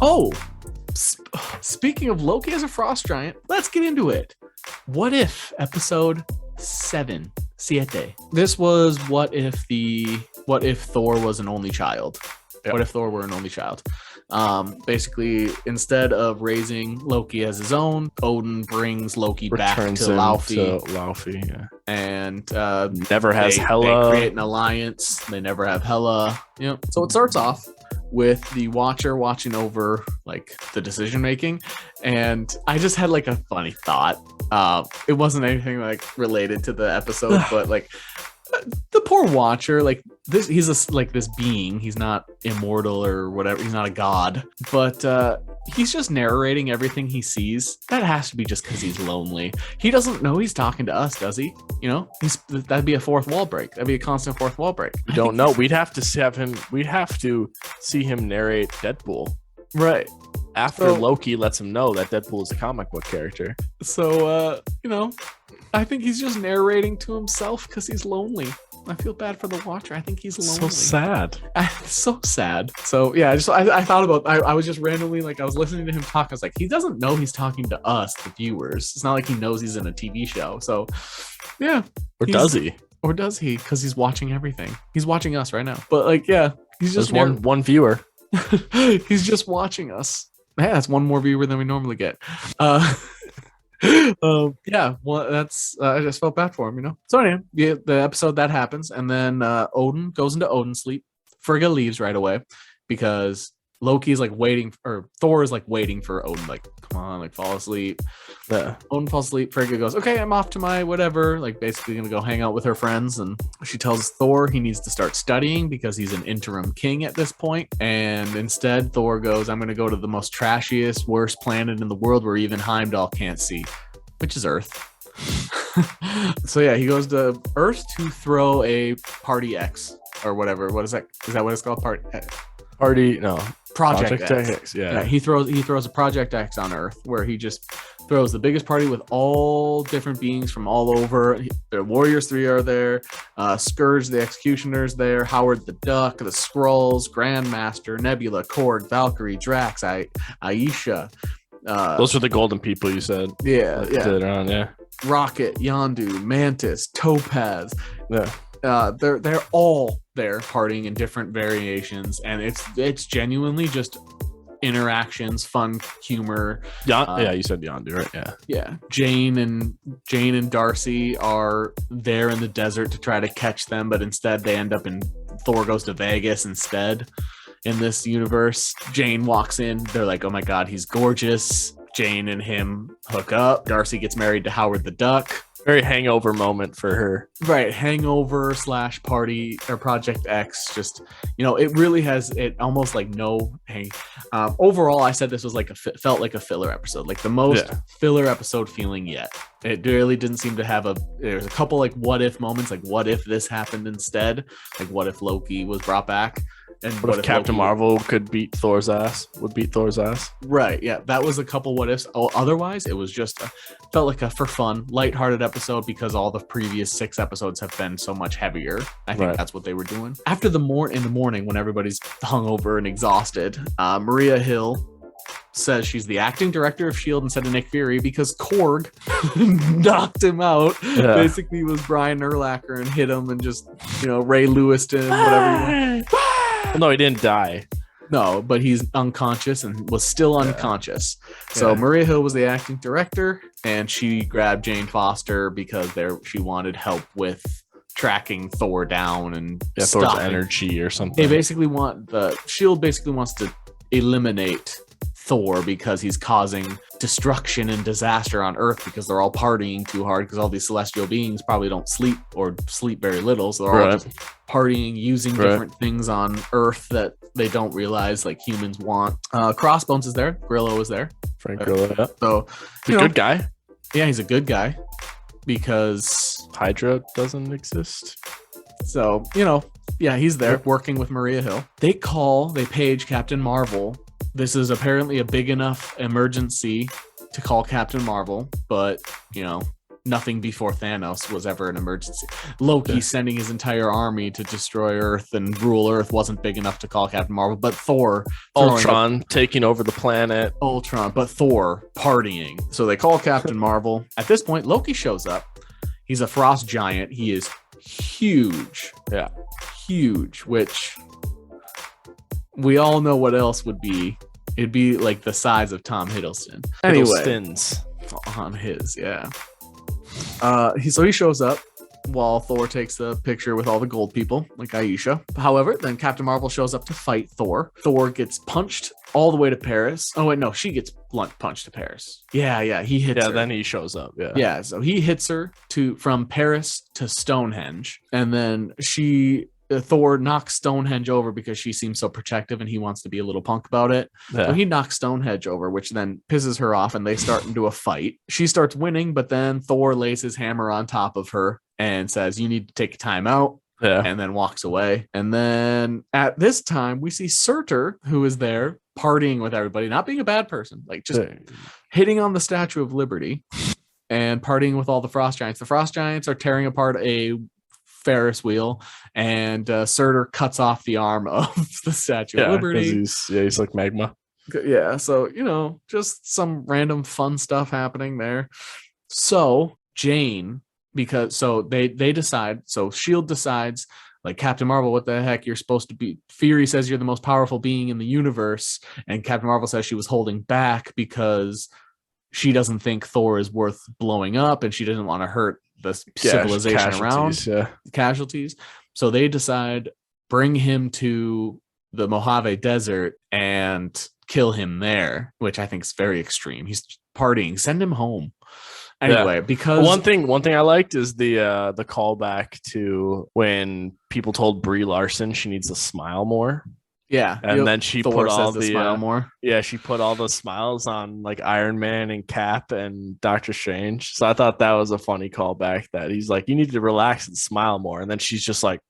Oh, speaking of Loki as a frost giant, let's get into it. What if episode 7? Siete. This was what if Thor was an only child? Yep. What if Thor were an only child? Basically, instead of raising Loki as his own, Odin brings Loki back to Laufey. Yeah. And never has Hela. They create an alliance. They never have Hela. So it starts off with the Watcher watching over like the decision making, and I just had like a funny thought. It wasn't anything like related to the episode, but like the poor Watcher, like this, he's this being. He's not immortal or whatever. He's not a god, but he's just narrating everything he sees. That has to be just because he's lonely. He doesn't know he's talking to us, does he? That'd be a fourth wall break. That'd be a constant fourth wall break. We don't know. We'd have to have him. We'd have to see him narrate Deadpool, right? After Loki lets him know that Deadpool is a comic book character. So, I think he's just narrating to himself because he's lonely. I feel bad for the Watcher. I think he's lonely. So sad. So sad. So yeah, I thought about. I was just randomly like I was listening to him talk. I was like, he doesn't know he's talking to us, the viewers. It's not like he knows he's in a TV show. So yeah. Or does he? Or does he? Because he's watching everything. He's watching us right now. But like, yeah, he's just one viewer. He's just watching us. Yeah, that's one more viewer than we normally get. Yeah, well, that's I just felt bad for him, So anyway, yeah, the episode that happens, and then Odin goes into Odin sleep. Frigga leaves right away because Loki is like waiting, or Thor is like waiting for Odin, like, come on, like fall asleep. Odin falls asleep. Frigga goes, okay, I'm off to my whatever, like basically gonna go hang out with her friends, and she tells Thor he needs to start studying because he's an interim king at this point. And instead, Thor goes, I'm gonna go to the most trashiest, worst planet in the world where even Heimdall can't see, which is Earth. So yeah, he goes to Earth to throw a Party X or whatever. What is that? Is that what it's called? Project X. Yeah. He throws a Project X on Earth where he just throws the biggest party with all different beings from all over. The Warriors 3 are there. Scourge the Executioner's there. Howard the Duck, the Skrulls, Grandmaster, Nebula, Korg, Valkyrie, Drax, Aisha. Those are the golden people you said. Yeah. Rocket, Yondu, Mantis, Topaz. Yeah. They're all there partying in different variations, and it's genuinely just interactions, fun, humor. Yeah, you said Yondu, right? Yeah. Jane and Darcy are there in the desert to try to catch them, but instead they end up in Thor goes to Vegas instead. In this universe, Jane walks in. They're like, oh my god, he's gorgeous. Jane and him hook up. Darcy gets married to Howard the Duck. Very hangover moment for her. Right, hangover / party or Project X. Just, it really has it almost like no. Hey, overall, I said this was like felt like a filler episode, like the most filler episode feeling yet. It really didn't seem to have there's a couple like what if moments, like what if this happened instead, like what if Loki was brought back. And what if Captain Marvel could beat Thor's ass? Would beat Thor's ass? Right. Yeah, that was a couple what ifs. Otherwise, it was just felt like a for fun, lighthearted episode because all the previous 6 episodes have been so much heavier. I think that's what they were doing. After in the morning when everybody's hungover and exhausted, Maria Hill says she's the acting director of S.H.I.E.L.D. instead of Nick Fury because Korg knocked him out. Yeah. Basically, he was Brian Urlacher and hit him and just Ray Lewiston, whatever. No, he didn't die. No, but he's unconscious and was still unconscious. So Maria Hill was the acting director, and she grabbed Jane Foster because she wanted help with tracking Thor down and Thor's energy or something. They basically S.H.I.E.L.D. basically wants to eliminate Thor because he's causing destruction and disaster on Earth because they're all partying too hard because all these celestial beings probably don't sleep or sleep very little, so they're all just partying, using different things on Earth that they don't realize like humans want. Crossbones is there. Grillo is there. Frank Grillo. Yeah. So he's a good guy. Yeah, he's a good guy because Hydra doesn't exist. So he's there working with Maria Hill. They page Captain Marvel. This is apparently a big enough emergency to call Captain Marvel, but nothing before Thanos was ever an emergency. Loki sending his entire army to destroy Earth and rule Earth wasn't big enough to call Captain Marvel, but Thor Ultron taking over the planet. But Thor partying. So they call Captain Marvel. At this point, Loki shows up. He's a frost giant. He is huge. Yeah. Huge, which we all know what else would be. It'd be like the size of Tom Hiddleston. Anyway, on his, yeah. So he shows up while Thor takes the picture with all the gold people, like Aisha. However, then Captain Marvel shows up to fight Thor. Thor gets punched all the way to Paris. Oh wait, no, she gets blunt punched to Paris. Yeah, he hits her. Yeah, then he shows up. Yeah, so he hits her from Paris to Stonehenge, and then Thor knocks Stonehenge over because she seems so protective and he wants to be a little punk about it. Yeah. So he knocks Stonehenge over, which then pisses her off and they start into a fight. She starts winning, but then Thor lays his hammer on top of her and says, "You need to take a time out." Yeah. And then walks away. And then at this time, we see Surtur, who is there partying with everybody, not being a bad person, like just hitting on the Statue of Liberty and partying with all the Frost Giants. The Frost Giants are tearing apart a Ferris wheel, and Surtur cuts off the arm of the Statue of Liberty. He's like magma. Yeah, so just some random fun stuff happening there. So Jane, they decide. So Shield decides, like, Captain Marvel, what the heck? You're supposed to be. Fury says you're the most powerful being in the universe, and Captain Marvel says she was holding back because she doesn't think Thor is worth blowing up, and she doesn't want to hurt the civilization around casualties. So they decide, bring him to the Mojave Desert and kill him there, which I think is very extreme. He's partying. Send him home. Anyway, because one thing I liked is the callback to when people told Brie Larson she needs to smile more. Yeah, and then she Thor put all the smile more. Yeah, she put all the smiles on like Iron Man and Cap and Doctor Strange. So I thought that was a funny callback, that he's like, "You need to relax and smile more," and then she's just like,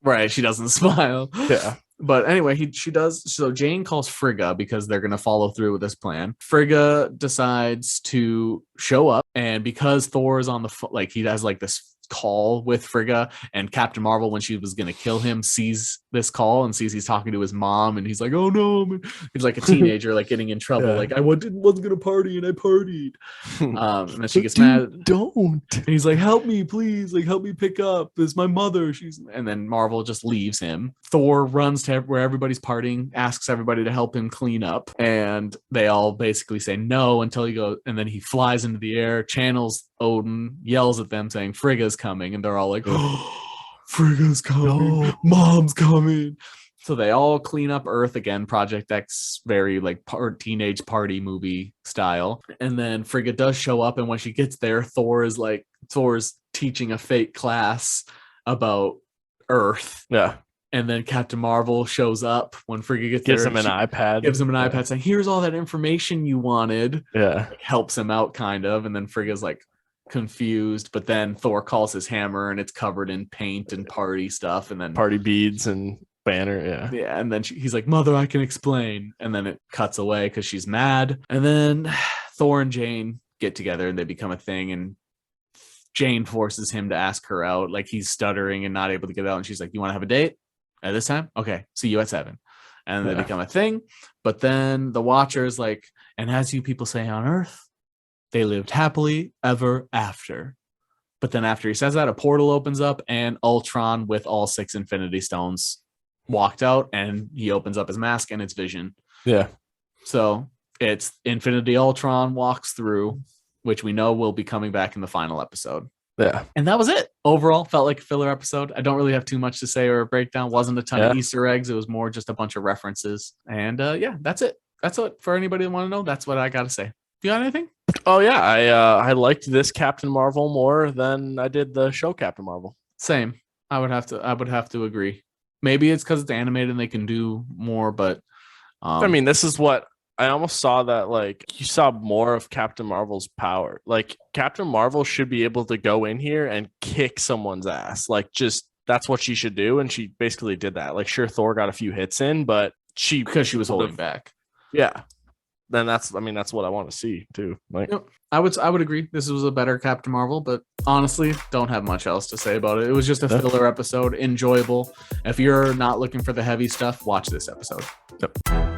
right, she doesn't smile. Yeah. But anyway, she does. So Jane calls Frigga because they're going to follow through with this plan. Frigga decides to show up, and because Thor is on the he has like this call with Frigga, and Captain Marvel, when she was going to kill him, sees this call and sees he's talking to his mom, and he's like, "Oh no!" He's like a teenager, like getting in trouble. Like, I wasn't going to party, and I partied. And then she gets mad. Don't. And he's like, "Help me, please! Like, help me pick up. It's my mother." And then Marvel just leaves him. Thor runs to where everybody's partying, asks everybody to help him clean up, and they all basically say no until he goes, and then he flies into the air, channels Odin, yells at them saying Frigga's coming, and they're all like, "Oh, Frigga's coming, no. Mom's coming." So they all clean up Earth again, Project X, very like teenage party movie style. And then Frigga does show up, and when she gets there, Thor's teaching a fake class about Earth. Yeah. And then Captain Marvel shows up when Frigga gets gives there. Gives him an iPad saying, "Here's all that information you wanted." Yeah. Helps him out kind of. And then Frigga's like confused, but then Thor calls his hammer and it's covered in paint and party stuff. And then party beads and banner. Yeah. And then he's like, "Mother, I can explain." And then it cuts away because she's mad. And then Thor and Jane get together and they become a thing. And Jane forces him to ask her out. Like, he's stuttering and not able to get out. And she's like, "You want to have a date at this time? Okay, see you at 7." And they become a thing. But then the Watcher's like, "And as you people say on Earth, they lived happily ever after." But then after he says that, a portal opens up and Ultron with all 6 Infinity Stones walked out, and he opens up his mask and it's Vision. Yeah. So it's Infinity Ultron walks through, which we know will be coming back in the final episode. Yeah. And that was it. Overall, felt like a filler episode. I don't really have too much to say or a breakdown. Wasn't a ton of Easter eggs. It was more just a bunch of references. And that's it. That's it for anybody that want to know. That's what I got to say. You got anything? Oh, yeah. I liked this Captain Marvel more than I did the show Captain Marvel. Same. I would have to agree. Maybe it's because it's animated and they can do more, but I mean, this is what I almost saw, that like you saw more of Captain Marvel's power. Like, Captain Marvel should be able to go in here and kick someone's ass. Like, just that's what she should do. And she basically did that. Like, sure, Thor got a few hits in, but because she was holding back. Yeah. then that's what I want to see too. Like, Yep. I would agree. This was a better Captain Marvel, but honestly, don't have much else to say about it. It was just a filler episode, enjoyable. If you're not looking for the heavy stuff, watch this episode. Yep.